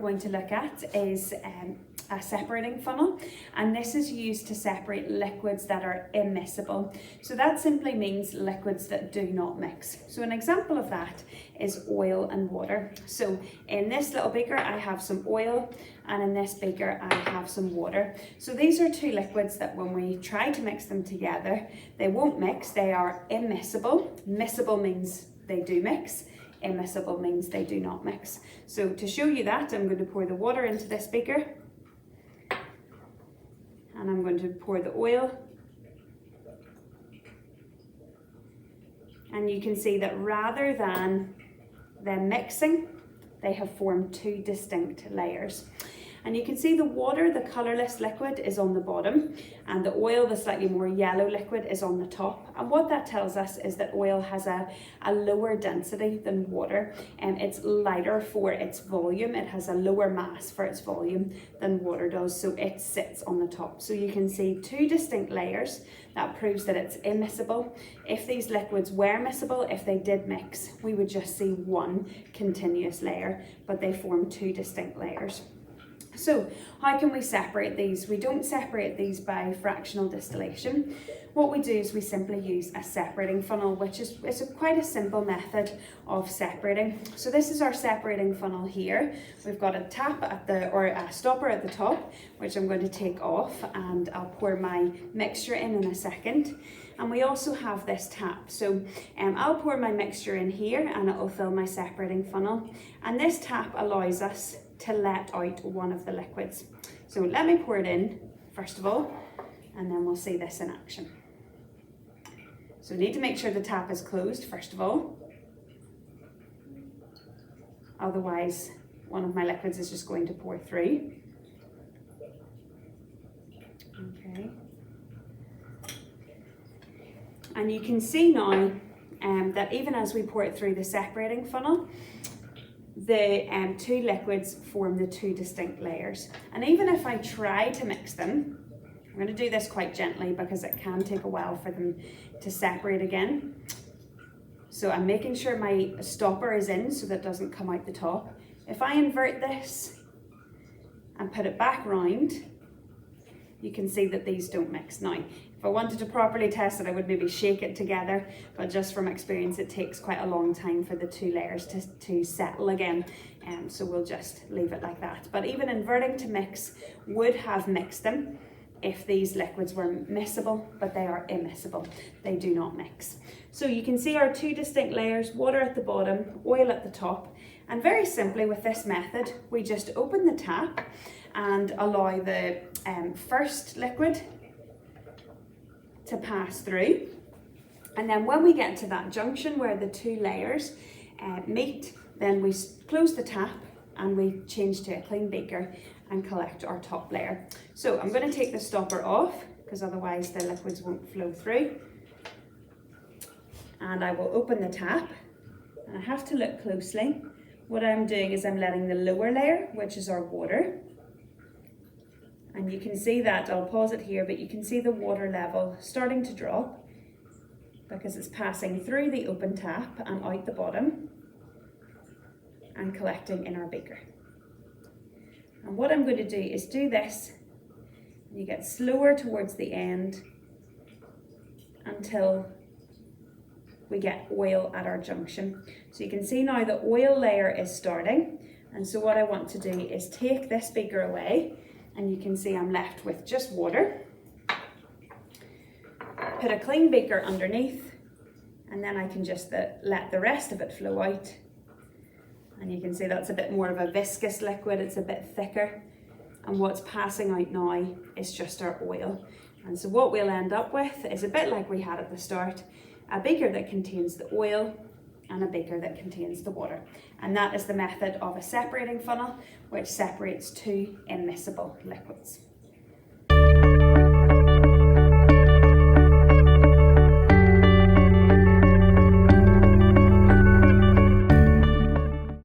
going to look at is a separating funnel, and this is used to separate liquids that are immiscible. So that simply means liquids that do not mix. So an example of that is oil and water. So in this little beaker I have some oil, and in this beaker I have some water. So these are two liquids that when we try to mix them together, they won't mix. They are immiscible. Miscible means they do mix. Immiscible means they do not mix. So to show you that, I'm going to pour the water into this beaker, and I'm going to pour the oil, and you can see that rather than them mixing, they have formed two distinct layers. And you can see the water, the colourless liquid, is on the bottom, and the oil, the slightly more yellow liquid, is on the top. And what that tells us is that oil has a lower density than water, and it's lighter for its volume. It has a lower mass for its volume than water does, so it sits on the top. So you can see two distinct layers. That proves that it's immiscible. If these liquids were miscible, if they did mix, we would just see one continuous layer, but they form two distinct layers. So how can we separate these? We don't separate these by fractional distillation. What we do is we simply use a separating funnel, which is quite a simple method of separating. So this is our separating funnel here. We've got a tap at a stopper at the top, which I'm going to take off, and I'll pour my mixture in a second. And we also have this tap. So I'll pour my mixture in here, and it'll fill my separating funnel. And this tap allows us to let out one of the liquids. So let me pour it in first of all, and then we'll see this in action. So we need to make sure the tap is closed first of all. Otherwise, one of my liquids is just going to pour through. Okay. And you can see now that even as we pour it through the separating funnel, the two liquids form the two distinct layers. And even if I try to mix them, I'm going to do this quite gently because it can take a while for them to separate again. So I'm making sure my stopper is in so that it doesn't come out the top. If I invert this and put it back round, you can see that these don't mix. Now, if I wanted to properly test it, I would maybe shake it together, but just from experience, it takes quite a long time for the two layers to settle again. So we'll just leave it like that. But even inverting to mix would have mixed them if these liquids were miscible, but they are immiscible. They do not mix. So you can see our two distinct layers, water at the bottom, oil at the top. And very simply with this method, we just open the tap and allow the first liquid to pass through. And then when we get to that junction where the two layers meet, then we close the tap and we change to a clean beaker and collect our top layer. So I'm going to take the stopper off because otherwise the liquids won't flow through. And I will open the tap, and I have to look closely. What I'm doing is I'm letting the lower layer, which is our water, and you can see that, I'll pause it here, but you can see the water level starting to drop because it's passing through the open tap and out the bottom and collecting in our beaker. And what I'm going to do is do this, and you get slower towards the end until we get oil at our junction. So you can see now the oil layer is starting, and so what I want to do is take this beaker away, and you can see I'm left with just water. Put a clean beaker underneath, and then I can just let the rest of it flow out. And you can see that's a bit more of a viscous liquid, it's a bit thicker. And what's passing out now is just our oil. And so what we'll end up with is a bit like we had at the start, a beaker that contains the oil and a beaker that contains the water. And that is the method of a separating funnel, which separates two immiscible liquids.